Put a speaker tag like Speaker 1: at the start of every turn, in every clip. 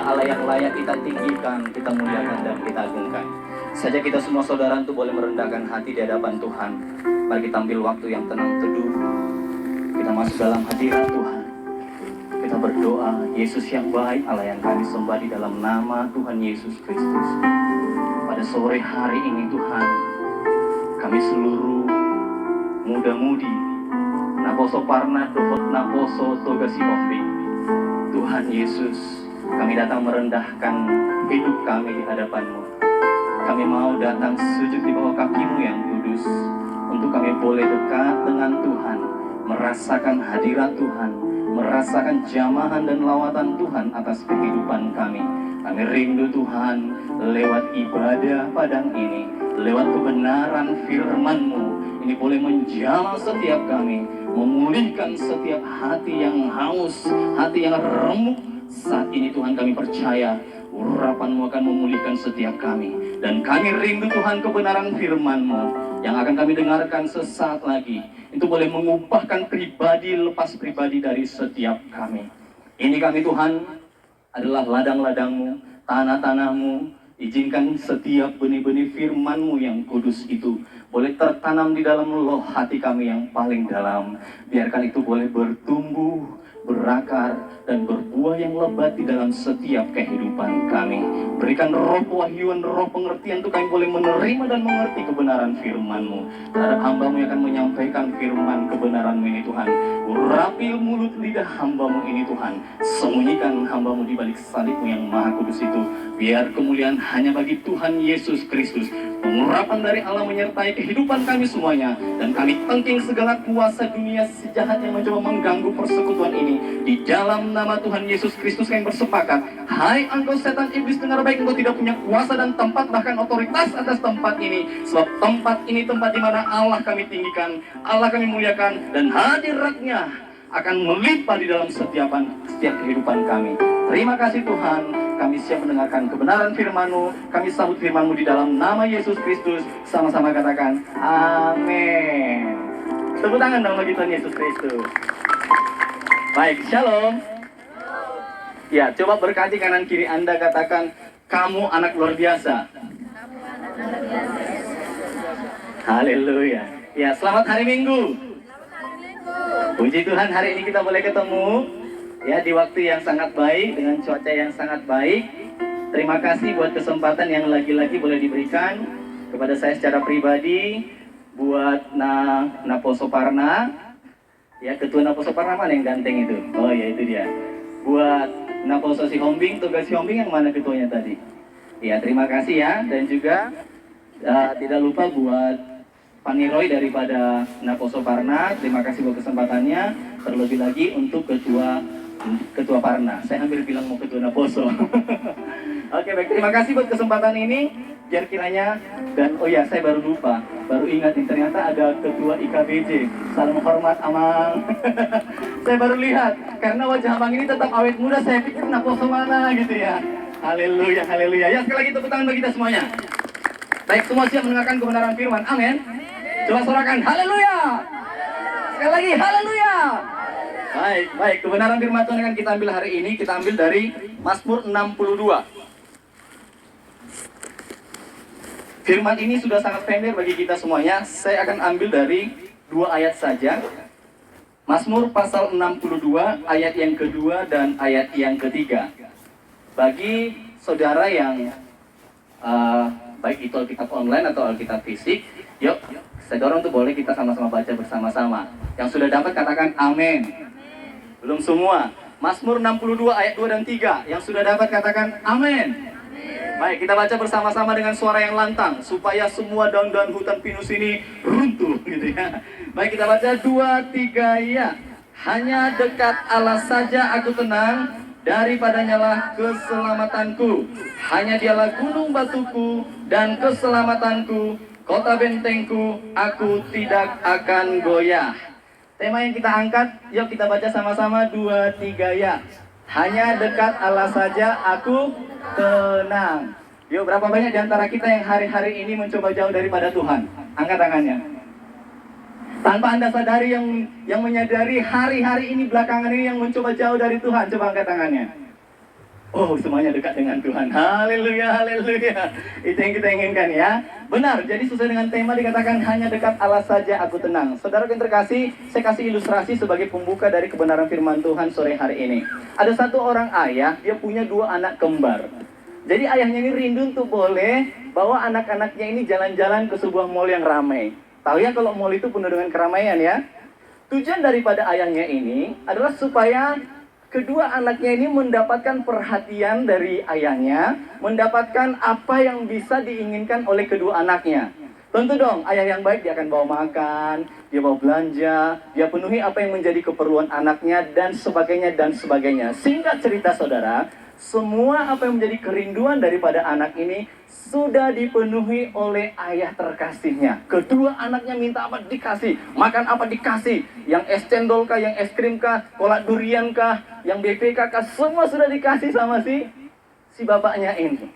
Speaker 1: Allah yang layak kita tinggikan, kita muliakan dan kita agungkan. Saja kita semua saudara untuk boleh merendahkan hati di hadapan Tuhan. Mari kita ambil waktu yang tenang teduh. Kita masuk dalam hadirat Tuhan. Kita berdoa, Yesus yang baik, Allah yang kami sembah di dalam nama Tuhan Yesus Kristus. Pada sore hari ini Tuhan, kami seluruh muda-mudi, Naposo Parna, Dohot Naposo, Togasi Hombing, Tuhan Yesus, kami datang merendahkan hidup kami di hadapan-Mu. Kami mau datang sujud di bawah kaki-Mu yang kudus, untuk kami boleh dekat dengan Tuhan, merasakan hadirat Tuhan, merasakan jamahan dan lawatan Tuhan atas kehidupan kami. Kami rindu Tuhan lewat ibadah padang ini, lewat kebenaran firman-Mu, ini boleh menjamah setiap kami, memulihkan setiap hati yang haus, hati yang remuk. Saat ini Tuhan kami percaya urapan-Mu akan memulihkan setiap kami. Dan kami rindu Tuhan kebenaran firman-Mu yang akan kami dengarkan sesaat lagi, itu boleh mengubahkan pribadi lepas pribadi dari setiap kami. Ini kami Tuhan adalah ladang-ladang-Mu, tanah-tanah-Mu. Izinkan setiap benih-benih firman-Mu yang kudus itu boleh tertanam di dalam loh hati kami yang paling dalam. Biarkan itu boleh bertumbuh, berakar, dan berbuah yang lebat di dalam setiap kehidupan kami. Berikan roh kewahyuan, roh pengertian untuk kami boleh menerima dan mengerti kebenaran firman-Mu. Terhadap hamba-Mu yang akan menyampaikan firman kebenaran-Mu ini Tuhan, urapi mulut lidah hamba-Mu ini Tuhan. Sembunyikan hamba-Mu di balik salib-Mu yang maha kudus itu. Biar kemuliaan hanya bagi Tuhan Yesus Kristus. Pengurapan dari Allah menyertai kehidupan kami semuanya. Dan kami tengking segala kuasa dunia sejahat yang mencoba mengganggu persekutuan ini. Di dalam nama Tuhan Yesus Kristus kami bersepakat. Hai engkau setan iblis, dengar baik, engkau tidak punya kuasa dan tempat, bahkan otoritas atas tempat ini. Sebab tempat ini tempat di mana Allah kami tinggikan, Allah kami muliakan, dan hadirat-Nya akan melimpah di dalam setiap kehidupan kami. Terima kasih Tuhan, kami siap mendengarkan kebenaran firman-Mu. Kami sambut firman-Mu di dalam nama Yesus Kristus. Sama-sama katakan amin. Tepuk tangan dong bagi Tuhan Yesus Kristus. Baik, shalom. Ya, coba berkati kanan kiri Anda, katakan, kamu anak luar biasa. Haleluya. Ya, selamat hari Minggu. Puji Tuhan, hari ini kita boleh ketemu ya di waktu yang sangat baik, dengan cuaca yang sangat baik. Terima kasih buat kesempatan yang lagi-lagi boleh diberikan kepada saya secara pribadi, buat Naposo Parna. Ya, ketua Naposo Parna mana yang ganteng itu? Oh ya, itu dia. Buat Naposo Si Hombing, tugas Si Hombing yang mana ketuanya tadi? Ya, terima kasih ya. Dan juga tidak lupa buat Paniroy daripada Naposo Parna, terima kasih buat kesempatannya. Terlebih lagi untuk ketua Parna. Saya hampir bilang mau ketua Naposo. Oke, baik, terima kasih buat kesempatan ini. Biar kiranya, dan oh ya, saya baru lupa, baru ingat nih, ternyata ada ketua IKBJ. Salam hormat Amang. Saya baru lihat, karena wajah Amang ini tetap awet muda, saya pikir Naposo mana gitu ya. Haleluya, haleluya. Ya, sekali lagi tepuk tangan bagi kita semuanya. Baik, semua siap mendengarkan kebenaran firman. Amin. Coba sorakan, haleluya. Sekali lagi, haleluya. Baik, baik. Kebenaran firman Tuhan akan kita ambil hari ini. Kita ambil dari Mazmur 62. Firman ini sudah sangat familiar bagi kita semuanya. Saya akan ambil dari 2 ayat saja. Mazmur pasal 62, ayat yang kedua dan ayat yang ketiga. Bagi saudara yang baik itu Alkitab online atau Alkitab fisik, yuk saya dorong tuh boleh kita sama-sama baca bersama-sama. Yang sudah dapat katakan amin. Belum semua. Mazmur 62 ayat 2 dan 3. Yang sudah dapat katakan amin. Baik, kita baca bersama-sama dengan suara yang lantang supaya semua daun-daun hutan pinus ini runtuh gitu ya. Baik, kita baca 2, 3 ya. Hanya dekat Allah saja aku tenang, daripadanya lah keselamatanku. Hanya dialah gunung batuku dan keselamatanku, kota bentengku, aku tidak akan goyah. Tema yang kita angkat, yuk kita baca sama-sama 2, 3 ya. Hanya dekat Allah saja aku tenang. Yuk, berapa banyak di antara kita yang hari-hari ini mencoba jauh daripada Tuhan? Angkat tangannya. Tanpa Anda sadari, yang menyadari hari-hari ini belakangan ini yang mencoba jauh dari Tuhan, coba angkat tangannya. Oh, semuanya dekat dengan Tuhan. Haleluya, haleluya. Itu yang kita inginkan ya. Benar, jadi sesuai dengan tema dikatakan hanya dekat Allah saja aku tenang. Saudara yang terkasih, saya kasih ilustrasi sebagai pembuka dari kebenaran firman Tuhan sore hari ini. Ada satu orang ayah, dia punya 2 anak kembar. Jadi ayahnya ini rindu untuk boleh bawa anak-anaknya ini jalan-jalan ke sebuah mall yang ramai. Tahu ya kalau mall itu penuh dengan keramaian ya. Tujuan daripada ayahnya ini adalah supaya kedua anaknya ini mendapatkan perhatian dari ayahnya, mendapatkan apa yang bisa diinginkan oleh kedua anaknya. Tentu dong, ayah yang baik dia akan bawa makan, dia bawa belanja, dia penuhi apa yang menjadi keperluan anaknya, dan sebagainya, dan sebagainya. Singkat cerita saudara, semua apa yang menjadi kerinduan daripada anak ini sudah dipenuhi oleh ayah terkasihnya. Kedua anaknya minta apa dikasih, makan apa dikasih, yang es cendol kah, yang es krim kah, kolak durian kah, yang BPK kah, semua sudah dikasih sama si bapaknya ini.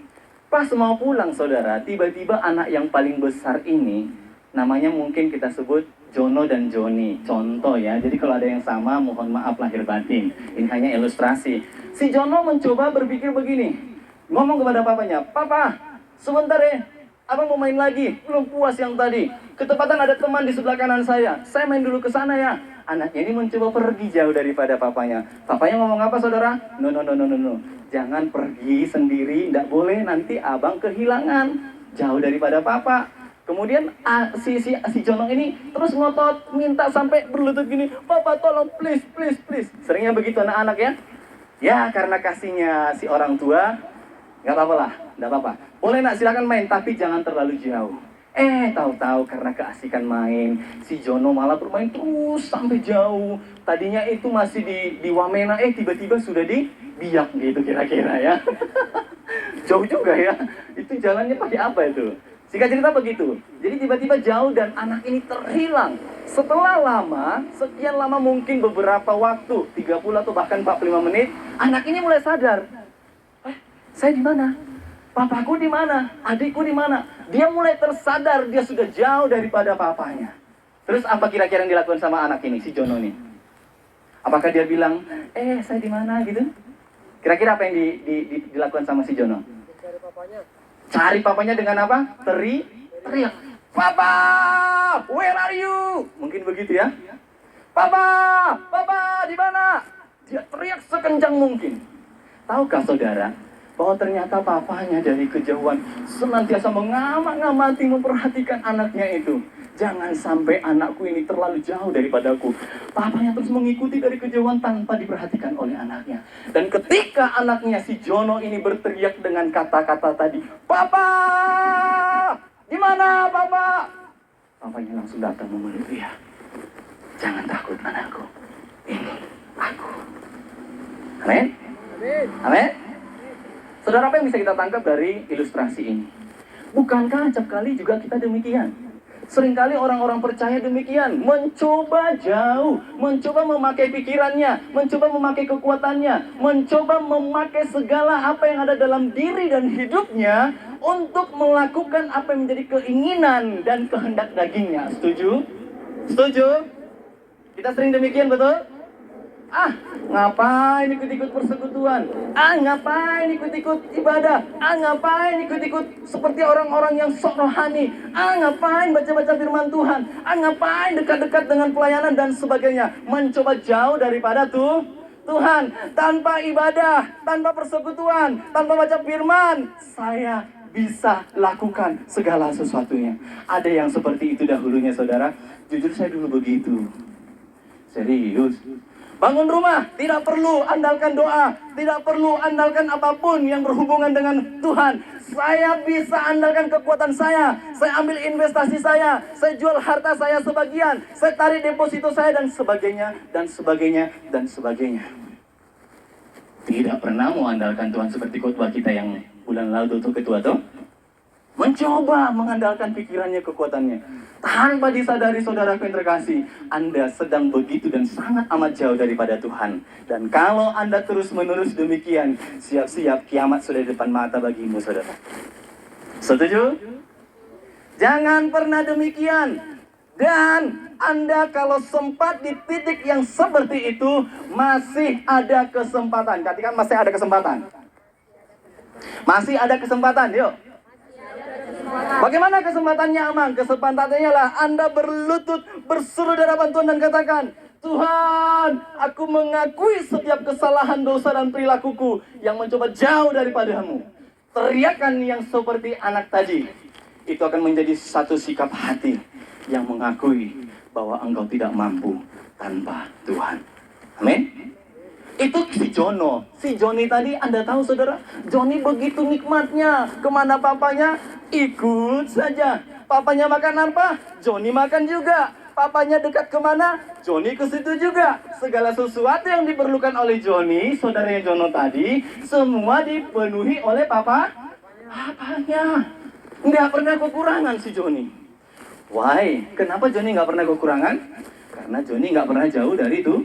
Speaker 1: Pas mau pulang saudara, tiba-tiba anak yang paling besar ini, namanya mungkin kita sebut Jono dan Joni, contoh ya. Jadi kalau ada yang sama, mohon maaf lahir batin. Ini hanya ilustrasi. Si Jono mencoba berpikir begini, ngomong kepada papanya, "Papa, sebentar ya, abang mau main lagi, belum puas yang tadi. Ketepatan ada teman di sebelah kanan saya main dulu ke sana ya." Anaknya ini mencoba pergi jauh daripada papanya. Papanya ngomong apa saudara? No. Jangan pergi sendiri, tidak boleh, nanti abang kehilangan. Jauh daripada papa. Kemudian si Jono ini terus ngotot, minta sampai berlutut gini, "Papa tolong, please. Seringnya begitu anak-anak ya. Ya karena kasihnya si orang tua, nggak apa-apa lah, nggak apa-apa. Boleh nak, silakan main, tapi jangan terlalu jauh. Tahu-tahu karena keasikan main, si Jono malah bermain terus sampai jauh. Tadinya itu masih di Wamena, tiba-tiba sudah di Biak gitu kira-kira ya. Jauh juga ya. Itu jalannya pakai apa itu? Singkat cerita begitu. Jadi tiba-tiba jauh dan anak ini terhilang. Setelah lama, sekian lama mungkin beberapa waktu, 30 atau bahkan 45 menit, anak ini mulai sadar. Saya di mana? Papaku di mana? Adikku di mana? Dia mulai tersadar dia sudah jauh daripada papanya. Terus apa kira-kira yang dilakukan sama anak ini, si Jono ini? Apakah dia bilang, saya di mana gitu? Kira-kira apa yang dilakukan sama si Jono?
Speaker 2: Cari papanya.
Speaker 1: Cari papanya dengan apa? Teriak. "Papa, where are you?" Mungkin begitu ya. Papa, di mana? Dia teriak sekencang mungkin. Tahukah saudara, bahwa ternyata papanya dari kejauhan senantiasa mengamati, memperhatikan anaknya itu. Jangan sampai anakku ini terlalu jauh daripadaku. Papanya terus mengikuti dari kejauhan tanpa diperhatikan oleh anaknya. Dan ketika anaknya si Jono ini berteriak dengan kata-kata tadi, "Papa, di mana Papa?" Papanya langsung datang memeluk dia. "Jangan takut anakku, ini aku." Amin? Amin? Saudara, apa yang bisa kita tangkap dari ilustrasi ini? Bukankah acap kali juga kita demikian? Seringkali orang-orang percaya demikian, mencoba jauh, mencoba memakai pikirannya, mencoba memakai kekuatannya, mencoba memakai segala apa yang ada dalam diri dan hidupnya untuk melakukan apa yang menjadi keinginan dan kehendak dagingnya. Setuju? Setuju? Kita sering demikian, betul? Ngapain ikut-ikut persekutuan? Ngapain ikut-ikut ibadah? Ngapain ikut-ikut seperti orang-orang yang sok rohani? Ngapain baca-baca firman Tuhan? Ngapain dekat-dekat dengan pelayanan dan sebagainya? Mencoba jauh daripada Tuhan. Tanpa ibadah, tanpa persekutuan, tanpa baca firman, saya bisa lakukan segala sesuatunya. Ada yang seperti itu dahulunya saudara. Jujur saya dulu begitu. Serius. Bangun rumah, tidak perlu andalkan doa, tidak perlu andalkan apapun yang berhubungan dengan Tuhan. Saya bisa andalkan kekuatan saya ambil investasi saya jual harta saya sebagian, saya tarik deposito saya dan sebagainya, dan sebagainya, dan sebagainya. Tidak pernah mengandalkan Tuhan seperti khotbah kita yang bulan lalu itu ketua tuh. Mencoba mengandalkan pikirannya, kekuatannya. Tanpa disadari saudaraku yang terkasih, Anda sedang begitu dan sangat amat jauh daripada Tuhan. Dan kalau Anda terus-menerus demikian, siap-siap kiamat sudah di depan mata bagimu, saudara. Setuju? Jangan pernah demikian. Dan Anda kalau sempat di titik yang seperti itu, masih ada kesempatan. Katakan masih ada kesempatan. Masih ada kesempatan, yuk. Bagaimana kesempatannya, Amang? Kesempatannya lah Anda berlutut, berseru di hadapan Tuhan dan katakan, Tuhan, aku mengakui setiap kesalahan, dosa, dan perilakuku yang mencoba jauh daripadamu. Teriakan yang seperti anak tadi, itu akan menjadi satu sikap hati yang mengakui bahwa engkau tidak mampu tanpa Tuhan. Amin. Itu si Jono. Si Joni tadi, Anda tahu saudara, Joni begitu nikmatnya. Kemana papanya, ikut saja. Papanya makan apa, Joni makan juga. Papanya dekat kemana, Joni ke situ juga. Segala sesuatu yang diperlukan oleh Joni, saudaranya Jono tadi, semua dipenuhi oleh papanya. Nggak pernah kekurangan si Joni. Why? Kenapa Joni nggak pernah kekurangan? Karena Joni nggak pernah jauh dari itu.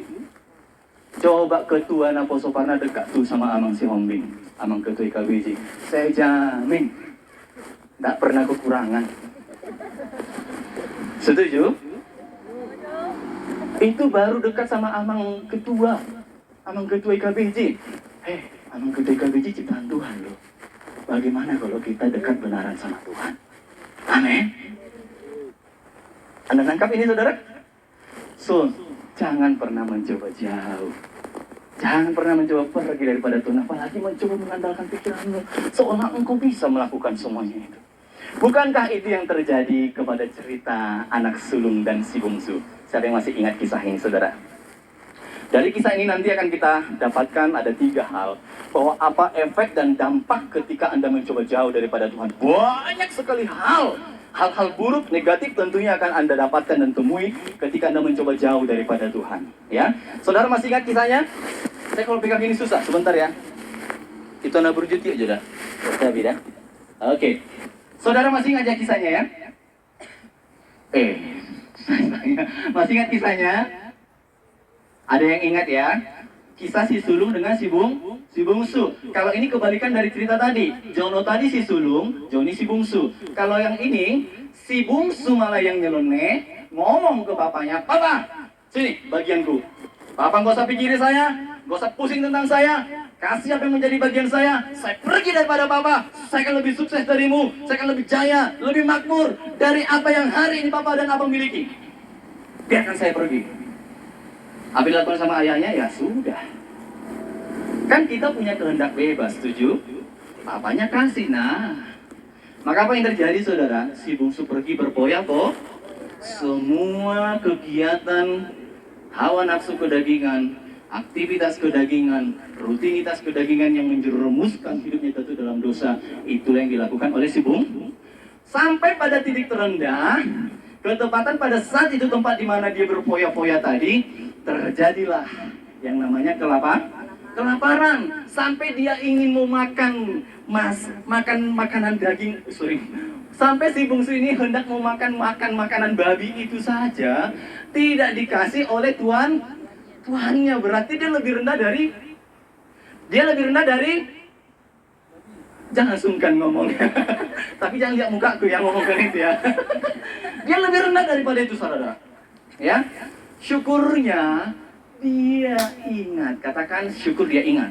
Speaker 1: Coba ketua Napo Soparna dekat tuh sama Amang si Hombing, Amang ketua IKBJ. Saya jamin nggak pernah kekurangan. Setuju? Itu baru dekat sama Amang ketua IKBJ. Amang ketua IKBJ ciptaan Tuhan loh. Bagaimana kalau kita dekat benaran sama Tuhan? Amin. Anda nangkap ini saudara? So, jangan pernah mencoba jauh. Jangan pernah mencoba pergi daripada Tuhan. Apalagi mencoba mengandalkan pikiranmu, seolah engkau bisa melakukan semuanya itu. Bukankah itu yang terjadi kepada cerita anak sulung dan si bungsu? Siapa yang masih ingat kisah ini saudara? Dari kisah ini nanti akan kita dapatkan ada 3 hal. Bahwa apa efek dan dampak ketika Anda mencoba jauh daripada Tuhan. Banyak sekali hal. Hal-hal buruk, negatif tentunya akan Anda dapatkan dan temui ketika Anda mencoba jauh daripada Tuhan. Ya, saudara masih ingat kisahnya? Saya kalau pegang ini susah, sebentar ya. Itu Anda berjuti aja dah. Saya beda. Oke. Saudara masih ingat ya kisahnya ya? Masih ingat kisahnya? Ada yang ingat ya? Kisah si sulung dengan si bungsu. Kalau ini kebalikan dari cerita tadi. Jono tadi si sulung, Joni si bungsu. Kalau yang ini, si bungsu malah yang nyeleneh, ngomong ke bapaknya, Papa, sini bagianku. Papa gak usah pikirin saya, gak usah pusing tentang saya. Kasih apa yang menjadi bagian saya pergi daripada Papa. Saya akan lebih sukses darimu, saya akan lebih jaya, lebih makmur dari apa yang hari ini Papa dan Abang miliki. Biarkan saya pergi. Apa dilakukan sama ayahnya? Ya sudah. Kan kita punya kehendak bebas, setuju? Papanya kasih, nah. Maka apa yang terjadi saudara? Si bungsu pergi berpoya-poya. Semua kegiatan hawa nafsu kedagingan, aktivitas kedagingan, rutinitas kedagingan yang menjerumuskan hidupnya itu dalam dosa, itulah yang dilakukan oleh si bungsu. Sampai pada titik terendah, ketepatan pada saat itu tempat di mana dia berpoya-poya tadi, terjadilah yang namanya kelaparan sampai dia ingin mau makan makanan daging, sampai si bungsu ini hendak mau makan makanan babi itu saja tidak dikasih oleh tuannya. Berarti dia lebih rendah dari jangan sungkan ngomongnya. Tapi jangan lihat mukaku yang ngomongkan itu ya. Dia lebih rendah daripada itu saudara. Ya. Syukurnya dia ingat. Katakan syukur dia ingat.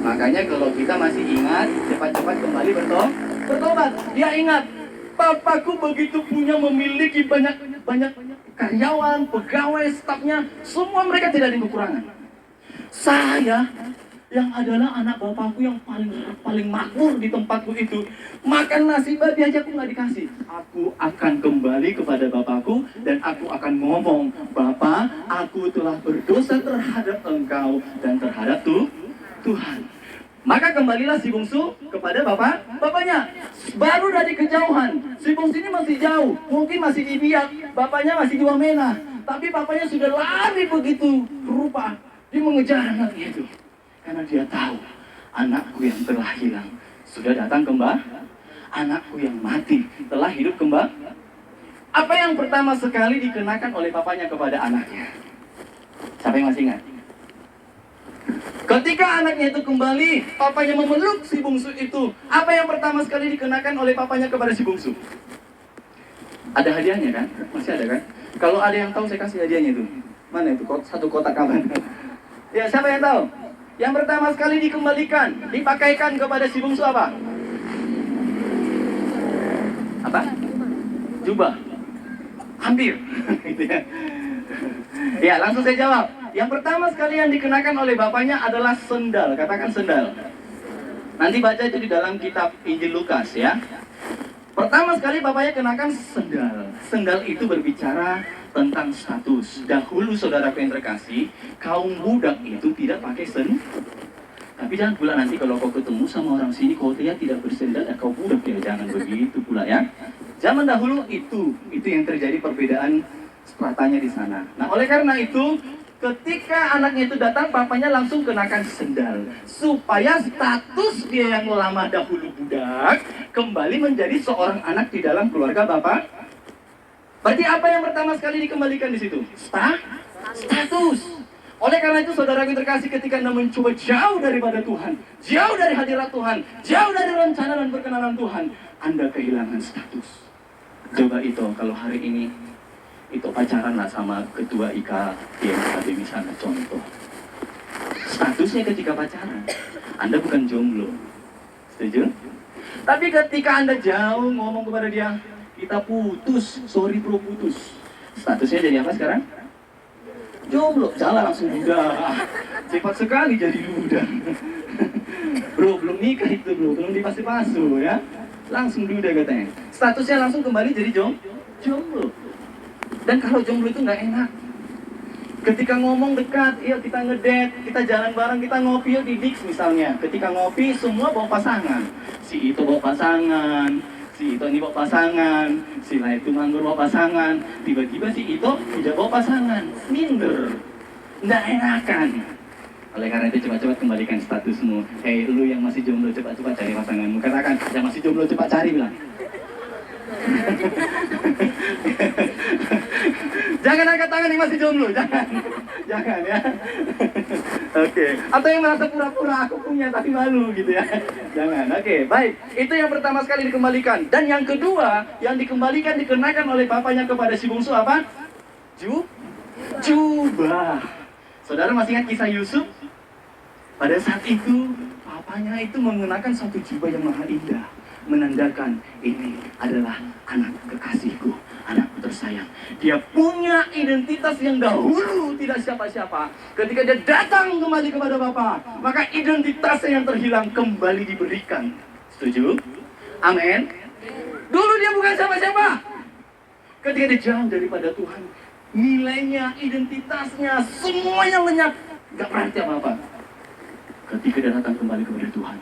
Speaker 1: Makanya kalau kita masih ingat, cepat-cepat kembali bertobat. Dia ingat, papaku begitu punya, memiliki banyak karyawan, pegawai, stafnya, semua mereka tidak ada kekurangan. Saya yang adalah anak bapakku yang paling makmur di tempatku itu, makan nasi babi aja aku nggak dikasih. Aku akan kembali kepada bapakku dan aku akan ngomong, Bapak, aku telah berdosa terhadap engkau dan terhadap Tuhan. Maka kembalilah si bungsu kepada bapaknya. Baru dari kejauhan, si bungsu ini masih jauh, mungkin masih di biak, bapaknya masih di Wamena, tapi bapaknya sudah lari begitu rupa, dia mengejar anaknya itu. Karena dia tahu, anakku yang telah hilang sudah datang kembali. Anakku yang mati telah hidup kembali. Apa yang pertama sekali dikenakan oleh papanya kepada anaknya? Siapa yang masih ingat? Ketika anaknya itu kembali, papanya memeluk si bungsu itu. Apa yang pertama sekali dikenakan oleh papanya kepada si bungsu? Ada hadiahnya kan? Masih ada kan? Kalau ada yang tahu saya kasih hadiahnya itu. Mana itu? Satu kotak kapan? Ya, siapa yang tahu? Yang pertama sekali dikembalikan, dipakaikan kepada si bungsu apa? Apa? Jubah. Hampir. Gitu ya. Ya, langsung saya jawab. Yang pertama sekali yang dikenakan oleh bapaknya adalah sendal. Katakan sendal. Nanti baca itu di dalam kitab Injil Lukas ya. Pertama sekali bapaknya kenakan sendal. Sendal itu berbicara tentang status. Dahulu saudaraku yang terkasih, kaum budak itu tidak pakai sendal. Tapi jangan pula nanti kalau kau ketemu sama orang sini, kau lihat tidak bersendal, kau budak ya. Jangan begitu pula ya. Zaman dahulu itu yang terjadi perbedaan stratanya di sana. Nah, oleh karena itu, ketika anaknya itu datang, bapaknya langsung kenakan sendal. Supaya status dia yang lama dahulu budak, kembali menjadi seorang anak di dalam keluarga bapak. Berarti apa yang pertama sekali dikembalikan di situ? Status. Oleh karena itu, saudara yang terkasih, ketika Anda mencoba jauh daripada Tuhan, jauh dari hadirat Tuhan, jauh dari rencana dan perkenanan Tuhan, Anda kehilangan status. Coba itu, kalau hari ini, itu pacaran lah sama ketua IKD misalnya, contoh. Statusnya ketika pacaran, Anda bukan jomblo. Setuju? Tapi ketika Anda jauh ngomong kepada dia, kita putus, sorry bro putus. Statusnya jadi apa sekarang? Jomblo, salah langsung duda. Cepat sekali jadi duda. Bro, belum nikah itu bro, belum dipasi-pasu ya. Langsung duda katanya. Statusnya langsung kembali jadi jomblo. Dan kalau jomblo itu nggak enak. Ketika ngomong dekat, yuk kita ngedate, kita jalan bareng, kita ngopi yuk di Dix misalnya. Ketika ngopi semua bawa pasangan. Si itu bawa pasangan, si itu ini bawa pasangan, si lain itu nganggur bawa pasangan. Tiba-tiba si itu tidak bawa pasangan, minder, nggak enakan. Oleh karena itu cepat-cepat kembalikan statusmu. Hei lu yang masih jomblo, cepat-cepat cari pasanganmu. Katakan, yang masih jomblo cepat cari bilang. Jangan angkat tangan yang masih jomblo, jangan ya. Oke. Atau yang merasa pura-pura aku punya tapi malu gitu ya. Jangan. Oke, baik. Itu yang pertama sekali dikembalikan. Dan yang kedua, yang dikembalikan dikenakan oleh bapaknya kepada si bungsu apa? Jubah. Saudara masih ingat kisah Yusuf? Pada saat itu, bapaknya itu mengenakan satu jubah yang maha indah, menandakan ini adalah anak kekasihku, anakku tersayang. Dia punya identitas yang dahulu tidak siapa-siapa. Ketika dia datang kembali kepada Bapa, maka identitasnya yang terhilang kembali diberikan. Setuju? Amin. Dulu dia bukan siapa-siapa. Ketika dia jauh daripada Tuhan, nilainya, identitasnya, semuanya lenyap. Gak berarti apa-apa. Ketika dia datang kembali kepada Tuhan,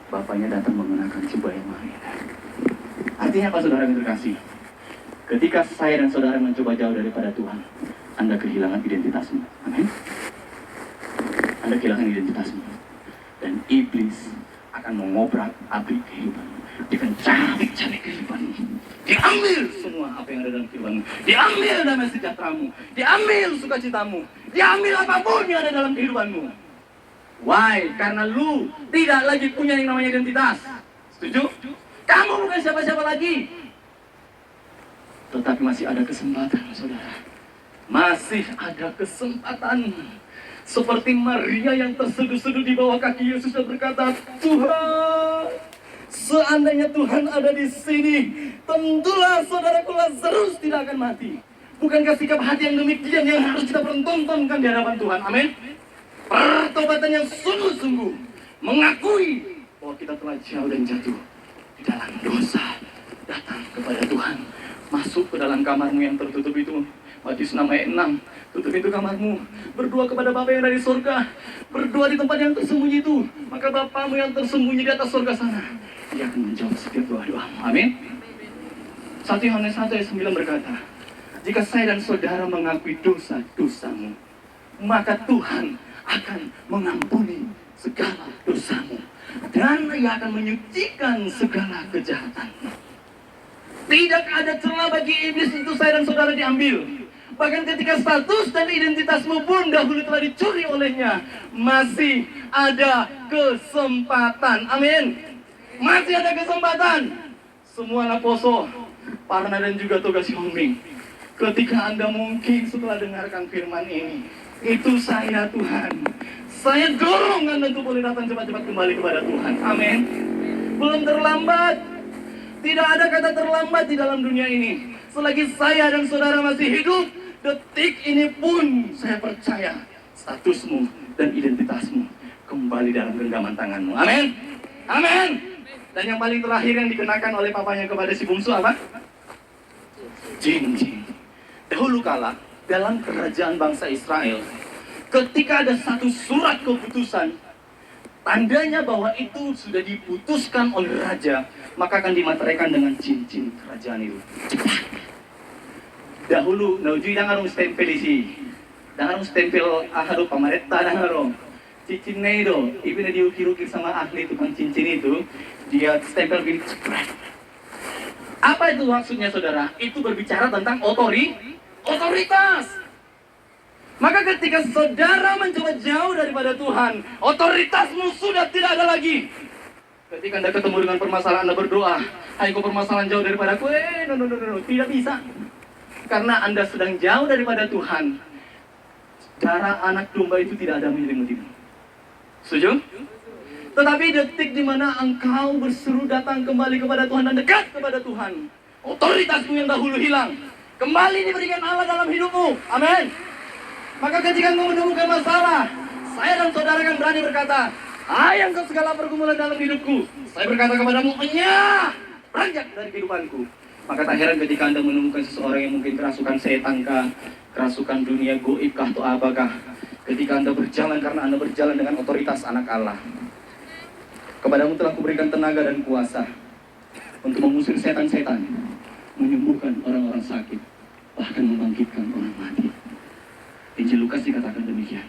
Speaker 1: bapaknya datang mengenakan jubah yang maha indah. Artinya apa saudara yang terkasih? Ketika saya dan saudara mencoba jauh daripada Tuhan, Anda kehilangan identitasmu. Amin. Anda kehilangan identitasmu. Dan iblis akan mengobrak-abrik kehidupanmu. Dia akan cabik-cabik kehidupanmu. Diambil semua apa yang ada dalam kehidupanmu. Diambil damai sejahteramu. Diambil sukacitamu. Diambil apapun yang ada dalam kehidupanmu. Why? Karena lu tidak lagi punya yang namanya identitas. Setuju? Kamu bukan siapa-siapa lagi. Tetapi masih ada kesempatan, saudara. Masih ada kesempatan. Seperti Maria yang terseduh-seduh di bawah kaki Yesus dan berkata, Tuhan, seandainya Tuhan ada di sini, tentulah saudaraku Lazarus tidak akan mati. Bukankah sikap hati yang demikian yang harus kita pertontonkan di hadapan Tuhan? Amin. Pertobatan yang sungguh-sungguh mengakui bahwa kita telah jauh dan jatuh di dalam dosa, datang kepada Tuhan, masuk ke dalam kamarmu yang tertutup itu. Matius 6 ayat 6, tutup itu kamarmu, berdoa kepada Bapa yang dari surga, berdoa di tempat yang tersembunyi itu, maka Bapamu yang tersembunyi di atas surga sana, Dia akan menjawab setiap doa-doamu. Amin. 1 Yohanes 1 ayat 9 berkata, jika saya dan saudara mengakui dosa-dosamu, maka Tuhan akan mengampuni segala dosamu dan Ia akan menyucikan segala kejahatanmu. Tidak ada celah bagi iblis untuk saya dan saudara diambil. Bahkan ketika status dan identitasmu pun dahulu telah dicuri olehnya, masih ada kesempatan. Amin. Masih ada kesempatan. Semua anak poso, Parna dan juga Toga Siombing, ketika Anda mungkin setelah dengarkan firman ini, itu saya Tuhan, Saya dorong Anda untuk boleh datang cepat-cepat kembali kepada Tuhan. Amin. Belum terlambat. Tidak ada kata terlambat di dalam dunia ini. Selagi saya dan saudara masih hidup, detik ini pun saya percaya statusmu dan identitasmu kembali dalam genggaman tanganmu. Amin. Amin. Dan yang paling terakhir yang dikenakan oleh papanya kepada si bungsu apa? Cincin. Dahulu kala dalam kerajaan bangsa Israel, ketika ada satu surat keputusan, tandanya bahwa itu sudah diputuskan oleh raja, maka akan dimateraikan dengan cincin kerajaan itu. Dahulu, nauju yang harus stempel isi, dan harus stempel ahadu pamareta dan harus cincin itu, ibu diukir-ukir sama ahli tukang cincin itu, dia stempel gini, cepret. Apa itu maksudnya saudara? Itu berbicara tentang otoritas. Maka ketika saudara mencoba jauh daripada Tuhan, otoritasmu sudah tidak ada lagi. Ketika Anda ketemu dengan permasalahan, Anda berdoa, hai kau permasalahan jauh daripada aku, no, tidak bisa. Karena Anda sedang jauh daripada Tuhan. Darah anak domba itu tidak ada menyelimuti. Setuju? Tetapi detik di mana engkau berseru datang kembali kepada Tuhan dan dekat kepada Tuhan, otoritasmu yang dahulu hilang, kembali diberikan Allah dalam hidupmu. Amin. Maka ketika engkau menemukan masalah, saya dan saudara akan berani berkata, hai engkau segala pergumulan dalam hidupku, saya berkata kepadamu, enyah, beranjak dari kehidupanku. Maka tak heran ketika Anda menemukan seseorang yang mungkin kerasukan setan kah, kerasukan dunia goib kah atau apakah, ketika Anda berjalan karena Anda berjalan dengan otoritas anak Allah. Kepadamu telah kuberikan tenaga dan kuasa untuk mengusir setan-setan, menyembuhkan orang-orang sakit, bahkan membangkitkan orang mati. Injil Lukas dikatakan demikian.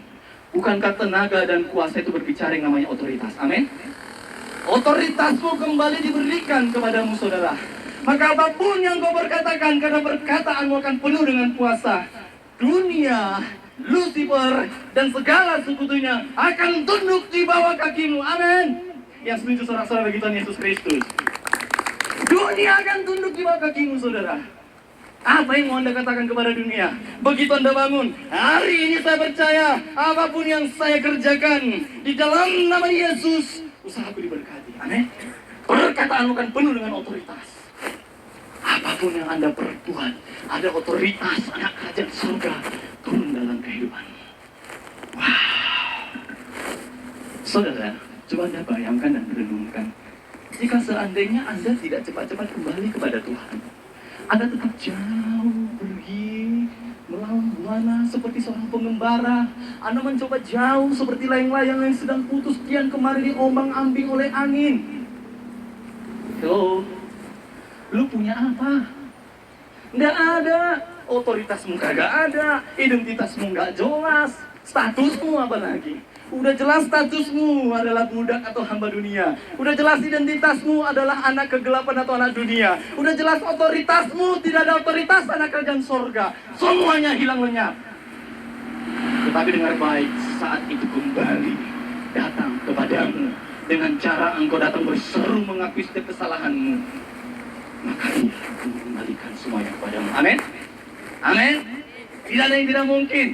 Speaker 1: Bukankah tenaga dan kuasa itu berbicara yang namanya otoritas? Amin. Otoritasmu kembali diberikan kepadamu saudara. Maka apapun yang kau berkatakan, karena perkataanmu akan penuh dengan kuasa, dunia, Lucifer, dan segala sekutunya akan tunduk di bawah kakimu. Amin. Yang setuju sorak-sorak bagi Tuhan Yesus Kristus. Dunia akan tunduk di bawah kakimu saudara. Apa yang mau Anda katakan kepada dunia? Begitu Anda bangun, hari ini saya percaya apapun yang saya kerjakan di dalam nama Yesus, usahaku diberkati. Amin. Perkataanmu akan penuh dengan otoritas. Apapun yang Anda perbuat, ada otoritas anak kerajaan surga turun dalam kehidupanmu. Wow. Saudara, coba Anda bayangkan dan renungkan, jika seandainya Anda tidak cepat-cepat kembali kepada Tuhan, Anda tetap jauh pergi melawan buana seperti seorang pengembara. Anda mencoba jauh seperti layang-layang yang sedang putus kian kemarin diombang-ambing oleh angin. Hello, lu punya apa? Nggak ada. Otoritasmu kagak ada, identitasmu nggak jelas, statusmu apa lagi? Udah jelas statusmu adalah budak atau hamba dunia. Udah jelas identitasmu adalah anak kegelapan atau anak dunia. Udah jelas otoritasmu tidak ada otoritas anak kerajaan sorga. Semuanya hilang lenyap. Tetapi dengar baik, saat itu kembali datang kepadamu dengan cara engkau datang berseru mengakui setiap kesalahanmu, maka Ia akan mengembalikan semuanya kepadamu. Amin. Amin. Tidak ada yang tidak mungkin.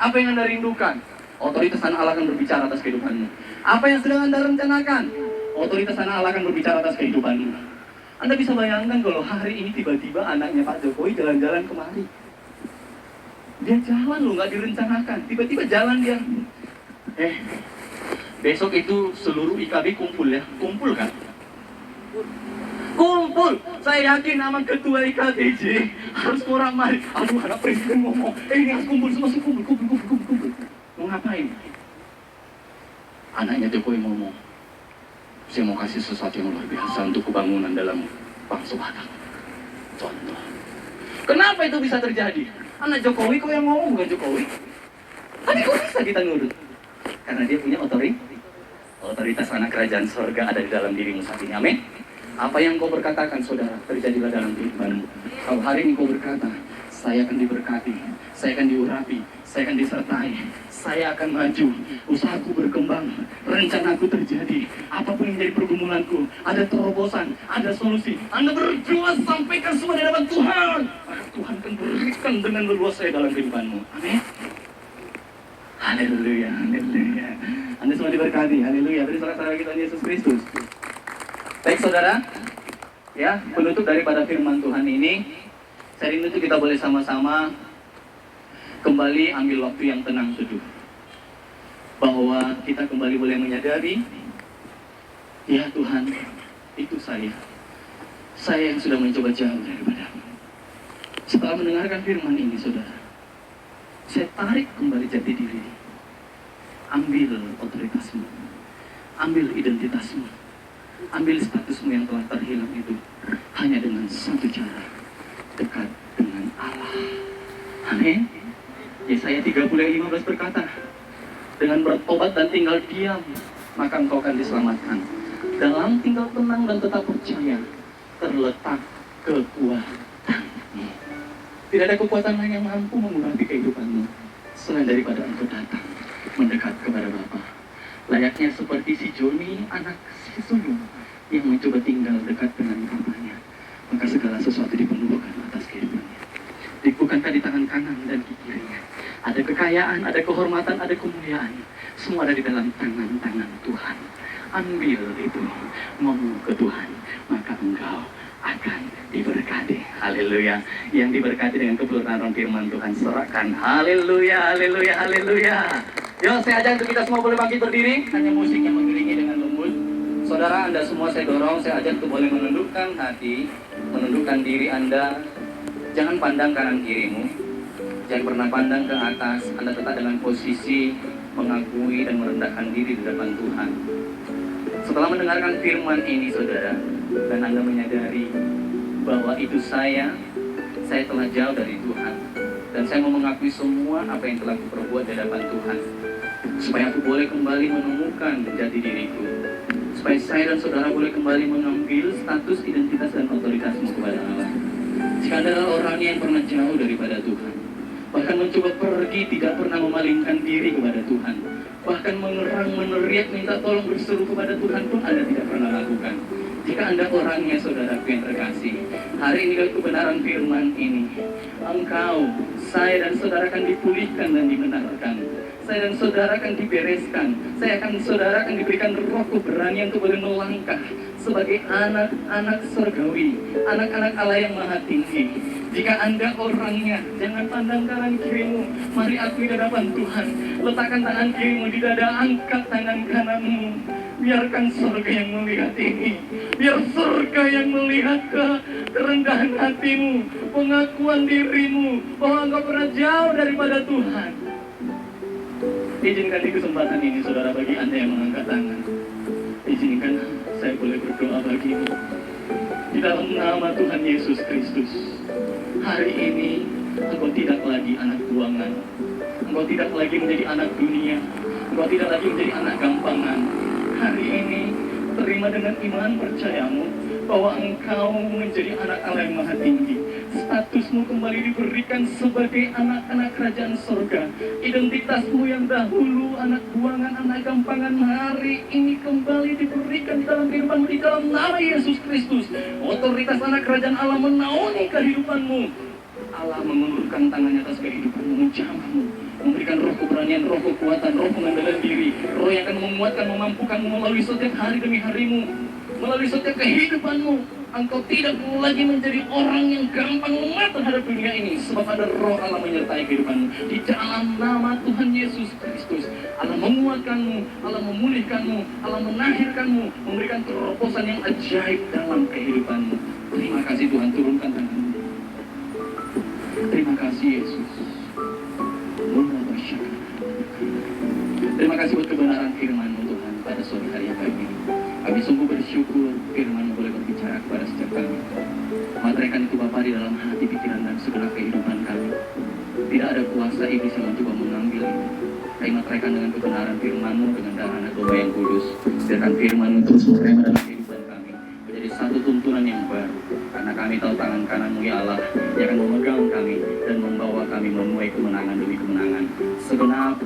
Speaker 1: Apa yang Anda rindukan? Otoritas anak Allah akan berbicara atas kehidupanmu. Apa yang sedang Anda rencanakan? Otoritas anak Allah akan berbicara atas kehidupanmu. Anda bisa bayangkan kalau hari ini tiba-tiba anaknya Pak Jokowi jalan-jalan kemari. Dia jalan loh, nggak direncanakan. Tiba-tiba jalan dia. Besok itu seluruh IKB kumpul ya. Kumpul kan? Kumpul. Saya yakin nama ketua IKTJ harus orang mari. Aduh, anak presiden ngomong. Ini harus kumpul semua, kumpul. Mau ngapain? Anaknya Jokowi ngomong, saya mau kasih sesuatu yang luar biasa untuk kebangunan dalam bangsa Batak. Contoh. Kenapa itu bisa terjadi? Anak Jokowi kok yang ngomong, bukan Jokowi. Tapi kok bisa kita nurut? Karena dia punya otoritas anak kerajaan sorga ada di dalam dirimu saat ini. Amin. Apa yang kau berkatakan saudara, terjadilah dalam kehidupanmu. Kalau hari ini kau berkata, saya akan diberkati, saya akan diurapi, saya akan disertai, saya akan maju, usahaku berkembang, rencanaku terjadi, apapun yang jadi pergumulanku, ada terobosan, ada solusi. Anda berdoa sampaikan semua di hadapan Tuhan, maka Tuhan akan berikan dengan leluasa dalam kehidupanmu. Amin. Haleluya, haleluya. diberkati. Haleluya. Beri sorak-sorai kita Yesus Kristus. Baik saudara, ya penutup daripada firman Tuhan ini, saya rindu kita boleh sama-sama kembali ambil waktu yang tenang seduh. Bahwa kita kembali boleh menyadari, ya Tuhan, itu saya yang sudah mencoba jauh daripada-Mu. Setelah mendengarkan firman ini saudara, saya tarik kembali jati diri. Ambil otoritas-Mu, ambil identitas-Mu, ambil status-Mu yang telah terhilang itu hanya dengan satu cara, dekat dengan Allah. Amin. Yesaya 30:15 berkata, dengan bertobat dan tinggal diam, maka engkau akan diselamatkan. Dalam tinggal tenang dan tetap percaya terletak kekuatanmu. Tidak ada kekuatan lain yang mampu mengurapi kehidupanmu selain daripada engkau datang mendekat kepada Bapa. Layaknya seperti si Joni, anak si sulung yang mencoba tinggal dekat dengan bapaknya, maka segala sesuatu dipenuhkan atas kehidupannya. Bukankah di tangan kanan dan di kirinya ada kekayaan, ada kehormatan, ada kemuliaan, semua ada di dalam tangan-tangan Tuhan. Ambil itu, ngomong ke Tuhan, maka engkau akan diberkati. Haleluya. Yang diberkati dengan kebenaran firman Tuhan serahkan. Haleluya, haleluya, haleluya. Yuk, saya ajak untuk kita semua boleh bangkit berdiri. Hanya musik yang mengiringi dengan lembut. Saudara, Anda semua saya dorong, saya ajak untuk boleh menundukkan hati, menundukkan diri Anda. Jangan pandang kanan kirimu, jangan pernah pandang ke atas. Anda tetap dengan posisi mengakui dan merendahkan diri di depan Tuhan. Setelah mendengarkan firman ini saudara, dan Anda menyadari bahwa itu saya telah jauh dari Tuhan, dan saya mau mengakui semua apa yang telah kuperbuat di hadapan Tuhan, supaya aku boleh kembali menemukan jati diriku, supaya saya dan saudara boleh kembali mengambil status, identitas, dan otoritasmu kepada Allah. Jika Anda adalah orang yang pernah jauh daripada Tuhan, bahkan mencoba pergi, tidak pernah memalingkan diri kepada Tuhan, bahkan mengerang, meneriak, minta tolong, berseru kepada Tuhan pun Anda tidak pernah lakukan. Jika Anda orangnya saudaraku yang terkasih, hari ini kalau kebenaran firman ini, engkau, saya dan saudara akan dipulihkan dan dibenarkan. Saya dan saudara akan dibereskan. Saudara akan diberikan roh keberanian untuk boleh melangkah sebagai anak-anak surgawi, anak-anak Allah yang maha tinggi. Jika Anda orangnya, jangan pandang kanan kirimu. Mari akui di hadapan Tuhan. Letakkan tangan kirimu di dada, angkat tangan kananmu. Biarkan surga yang melihat ini. Biar surga yang melihat kerendahan hatimu, pengakuan dirimu bahwa engkau pernah jauh daripada Tuhan. Izinkan di kesempatan ini saudara, bagi Anda yang mengangkat tangan, izinkan saya boleh berdoa bagimu di dalam nama Tuhan Yesus Kristus. Hari ini engkau tidak lagi anak buangan, engkau tidak lagi menjadi anak dunia, engkau tidak lagi menjadi anak gampangan. Hari ini terima dengan iman percayamu bahwa engkau menjadi anak Allah yang maha tinggi. Statusmu kembali diberikan sebagai anak-anak kerajaan surga. Identitasmu yang dahulu anak buangan, anak gampangan, hari ini kembali diberikan di dalam kehidupanmu di dalam nama Yesus Kristus. Otoritas anak kerajaan Allah menaungi kehidupanmu. Allah mengulurkan tangannya atas kehidupanmu, menjamahmu, memberikan roh keberanian, roh kekuatan, roh pengendalian diri, roh yang akan memuatkan, memampukanmu melalui setiap hari demi harimu, melalui setiap kehidupanmu. Engkau tidak lagi menjadi orang yang gampang lemah terhadap dunia ini, sebab ada roh Allah menyertai kehidupanmu. Di dalam nama Tuhan Yesus Kristus, Allah menguatkanmu, Allah memulihkanmu, Allah menahirkanmu, memberikan terobosan yang ajaib dalam kehidupanmu. Terima kasih Tuhan, turunkan tanganmu. Terima kasih Yesus. Terima kasih buat kebenaran firman-Mu Tuhan pada sore hari yang baik ini. Kami sungguh bersyukur firman-Mu boleh berbicara kepada setiap kami. Materaikan itu Bapa di dalam hati, pikiran, dan segala kehidupan kami. Tidak ada kuasa iblis yang mencoba mengambil itu. Kami materaikan dengan kebenaran firman-Mu, dengan darah anak domba yang kudus. Biarkan firman-Mu terus menerima dalam kehidupan kami, menjadi satu tuntunan yang baru. Karena kami tahu tangan kanan-Mu ya Allah yang akan memegang kami dan membawa kami menuai kemenangan demi kemenangan. Segenap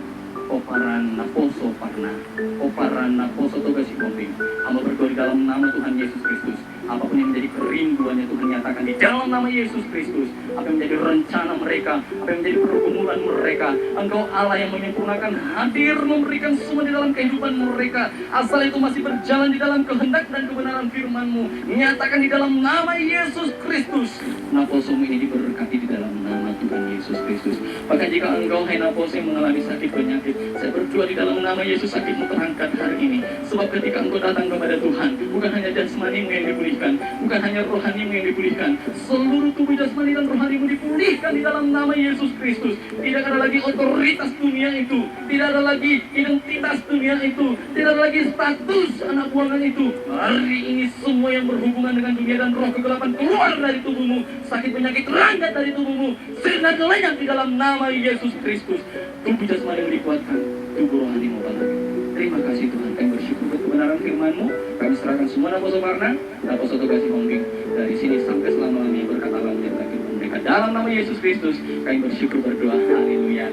Speaker 1: oparan naposo parna, oparan naposo togasi komping. Hamba berdoa di dalam nama Tuhan Yesus Kristus. Apapun yang menjadi kerinduannya Tuhan nyatakan di dalam nama Yesus Kristus. Apa yang menjadi rencana mereka, apa yang menjadi pergumulan mereka, Engkau Allah yang menyempurnakan, hadir memberikan semua di dalam kehidupan mereka. Asal itu masih berjalan di dalam kehendak dan kebenaran firman-Mu, nyatakan di dalam nama Yesus Kristus. Naposomu ini diberkati di dalam nama Tuhan Yesus Kristus. Bahkan jika engkau hai Naposo yang mengalami sakit penyakit, saya berdoa di dalam nama Yesus sakitmu terangkat hari ini. Sebab ketika engkau datang kepada Tuhan, bukan hanya jasmanimu yang dipulihkan, bukan hanya rohanimu yang dipulihkan, seluruh tubuh jasmani dan rohanimu dipulihkan di dalam nama Yesus Kristus. Tidak ada lagi otoritas dunia itu, tidak ada lagi identitas dunia itu, tidak ada lagi status anak buangan itu. Hari ini semua yang berhubungan dengan dunia dan roh kegelapan keluar dari tubuhmu, sakit penyakit terangkat dari tubuhmu, sirna lenyap di dalam nama Yesus Kristus. Tubuh jasmani dikuatkan, tubuh rohanimu bangkit. Terima kasih Tuhan, kami bersyukur buat kebenaran firman-Mu. Kami serahkan semua Naposo Marna, Naposo Tugasi Hongging, dari sini sampai selama-lamanya berkat Allah menyertai mereka. Dalam nama Yesus Kristus, kami bersyukur berdoa. Haleluya.